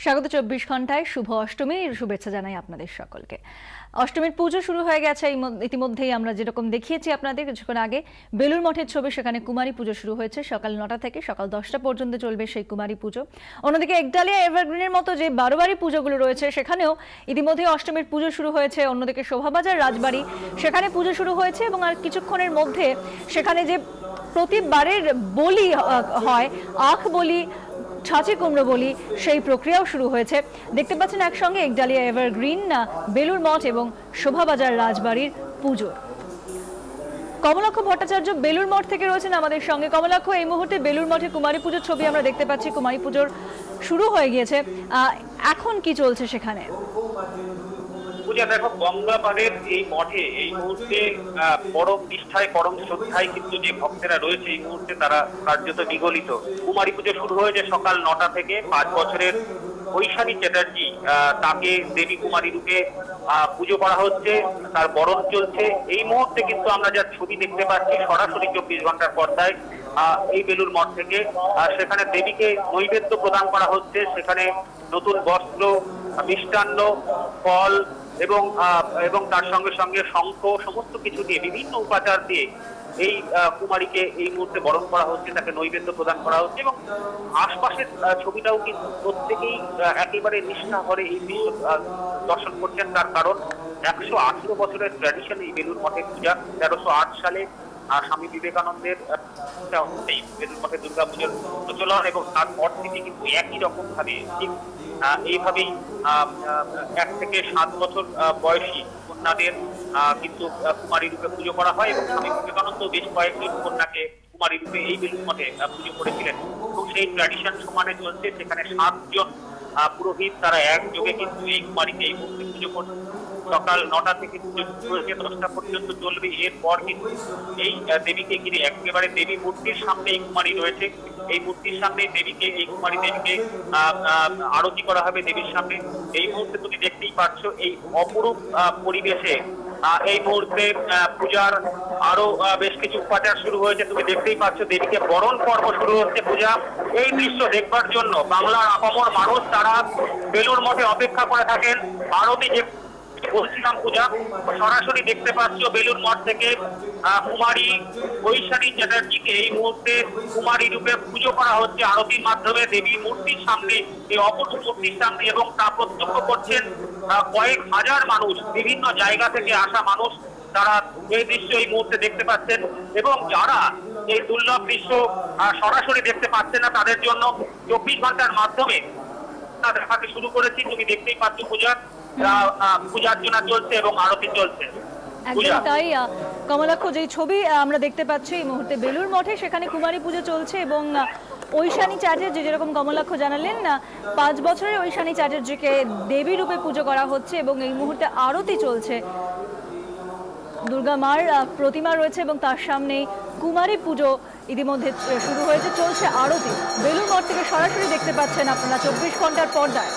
স্বাগত ২৪ ঘন্টায় শুভ অষ্টমীর শুভেচ্ছা জানাই আপনাদের সকলকে। অষ্টমীর পুজো শুরু হয়ে গেছে ইতিমধ্যেই আমরা যেরকম দেখিয়েছি আপনাদের কিছুক্ষণ আগে বেলুর মঠের ছবি, সেখানে কুমারী পুজো শুরু হয়েছে সকাল ৯টা থেকে সকাল ১০টা পর্যন্ত চলবে সেই কুমারী পুজো। অন্যদিকে একডালিয়া এভারগ্রিনের মতো যে বারোবারি পুজোগুলো রয়েছে সেখানেও ইতিমধ্যেই অষ্টমীর পুজো শুরু হয়েছে। অন্যদিকে শোভাবাজার রাজবাড়ি সেখানে পুজো শুরু হয়েছে এবং আর কিছুক্ষণের মধ্যে সেখানে যে প্রতিবারের বলি হয়, আখ বলি, ছাঁচি কুমড়ো বলি, সেই প্রক্রিয়াও শুরু হয়েছে। দেখতে পাচ্ছেন একসঙ্গে একডালিয়া এভারগ্রিন, বেলুর মঠ এবং শোভাবাজার রাজবাড়ির পুজো। কমলাক্ষ ভট্টাচার্য বেলুর মঠ থেকে রয়েছেন আমাদের সঙ্গে। কমলাক্ষ, এই মুহূর্তে বেলুর মঠে কুমারী পুজোর ছবি আমরা দেখতে পাচ্ছি, কুমারী পুজোর শুরু হয়ে গিয়েছে, এখন কি চলছে সেখানে? পূজা দেখো, গঙ্গাপাড়ের এই মঠে এই মুহূর্তে পরম নিষ্ঠায় পরম শ্রদ্ধায় কিন্তু যে ভক্তেরা রয়েছে এই মুহূর্তে তারা কার্যত বিগলিত। কুমারী পুজো শুরু হয়েছে সকাল ৯টা থেকে। ৫ বছরের বৈশালী চ্যাটার্জি, তাকে দেবী কুমারী রূপে পুজো করা হচ্ছে, তার বরণ চলছে। এই মুহূর্তে কিন্তু আমরা যা ছবি দেখতে পাচ্ছি সরাসরি ২৪ ঘন্টার পর্দায় এই বেলুর মঠ থেকে, সেখানে দেবীকে নৈবেদ্য প্রদান করা হচ্ছে। সেখানে নতুন বস্ত্র, মিষ্টান্ন, ফল এবং তার সঙ্গে সঙ্গে শঙ্খ, সমস্ত কিছু দিয়ে বিভিন্ন উপাচার দিয়ে এই কুমারীকে এই মুহূর্তে বরণ করা হচ্ছে, তাকে নৈবেদ্য প্রদান করা হচ্ছে। এবং আশপাশের ছবিটাও কিন্তু প্রত্যেকেই একেবারে নিষ্ঠা করে এই দৃশ্য দর্শন করছেন। তার কারণ ১১৮ বছরের ট্র্যাডিশন এই বেলুর মঠের পূজা। ১৩০৮ সালে স্বামী বিবেকানন্দের এই বেলুর মঠে দুর্গাপুজোর প্রচলন, এবং তারপর থেকে কিন্তু একই রকম ভাবে ঠিক এইভাবেই ১ থেকে ৭ বছর বয়সী কন্যাদের কিন্তু কুমারী রূপে পুজো করা হয়। এবং স্বামী বিবেকানন্দ বেশ কয়েকজন কন্যাকে কুমারী রূপে এই বেলুর মঠে পুজো করেছিলেন এবং সেই ট্র্যাডিশন সমানে চলছে। সেখানে ৭ জন পুরোহিত তারা একযোগে কিন্তু এই কুমারীকে এই মূর্তি পুজো করছে। সকাল ৯টা থেকে পুজো শুরু হয়েছে, ১০টা পর্যন্ত চলবে। এরপর কিন্তু এই দেবীকে ঘিরে একেবারে দেবী মূর্তির সামনে এই কুমারী রয়েছে, এই মূর্তির সামনে দেবীকে, এই কুমারী দেবীকে আরতি করা হবে দেবীর সামনে। এই মুহূর্তে তুমি দেখতেই পাচ্ছ এই অপরূপ পরিবেশে এই মুহূর্তে পূজার আরো বেশ কিছু উপাচার শুরু হয়েছে। তুমি দেখতেই পাচ্ছ দেবীকে বরণ পর্ব শুরু হচ্ছে। পূজা এই দৃশ্য দেখবার জন্য বাংলার আপামর মানুষ তারা বেলুর মঠে অপেক্ষা করে থাকেন। আরতি যে বলছিলাম, পূজা সরাসরি দেখতে পাচ্ছ বেলুর মঠ থেকে কুমারী বৈশালী চ্যাটার্জিকে এই মুহূর্তে কুমারী রূপে পুজো করা হচ্ছে আরতির মাধ্যমে দেবী মূর্তির সামনে, এই অপরূপ মূর্তির সামনে। এবং তা প্রত্যক্ষ করছেন কয়েক হাজার মানুষ, বিভিন্ন জায়গা থেকে আসা মানুষ, তারা এই দৃশ্য এই মুহূর্তে দেখতে পাচ্ছেন। এবং যারা এই দুর্লভ দৃশ্য সরাসরি দেখতে পাচ্ছেন না তাদের জন্য ২৪ ঘন্টার মাধ্যমে দেখাতে শুরু করেছি। তুমি দেখতেই পাচ্ছ পূজার্চনা চলছে এবং আরতি চলছে। একদম তাই কমলাক্ষ, যেই ছবি আমরা দেখতে পাচ্ছি এই মুহূর্তে বেলুর মঠে, সেখানে কুমারী পুজো চলছে এবং ঐশানী চ্যাটার্জি, যেরকম কমলাক্ষ জানালেন, ৫ বছরের ঐশানী চ্যাটার্জিকে দেবী রূপে পুজো করা হচ্ছে এবং এই মুহূর্তে আরতি চলছে। দুর্গা মার প্রতিমা রয়েছে এবং তার সামনে কুমারী পুজো ইতিমধ্যে শুরু হয়েছে, চলছে আরতি। বেলুর মঠ থেকে সরাসরি দেখতে পাচ্ছেন আপনারা ২৪ ঘন্টার পর্দায়।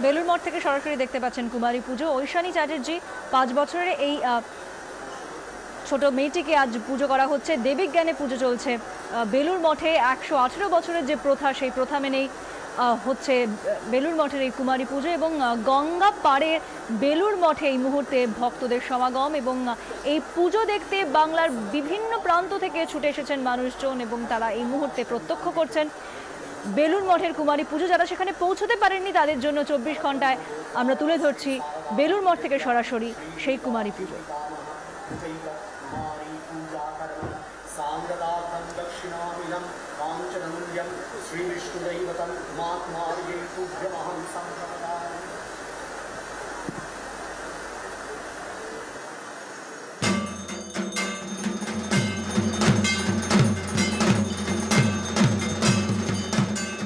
বেলুর মঠ থেকে সরাসরি দেখতে পাচ্ছেন কুমারী পুজো। ঐশানী চ্যাটার্জি 5 বছরের এই ছোট মেয়েটিকে আজ পুজো করা হচ্ছে। দেবিক জ্ঞানে পুজো চলছে বেলুর মঠে। 118 বছরের যে প্রথা, সেই প্রথা মেনেই হচ্ছে বেলুর মঠের এই কুমারী পুজো। এবং গঙ্গা পাড়ে বেলুর মঠে এই মুহূর্তে ভক্তদের সমাগম, এবং এই পুজো দেখতে বাংলার বিভিন্ন প্রান্ত থেকে ছুটে এসেছেন মানুষজন, এবং তারা এই মুহূর্তে প্রত্যক্ষ করছেন বেলুর মঠের কুমারী পুজো। যারা সেখানে পৌঁছতে পারেননি তাদের জন্য 24 ঘন্টায় আমরা তুলে ধরছি বেলুর মঠ থেকে সরাসরি সেই কুমারী পুজো। दक्षिणामिलं काञ्चनमूल्यं श्रीविष्णुदैवतं मात्मार्गेषुभ्यमहं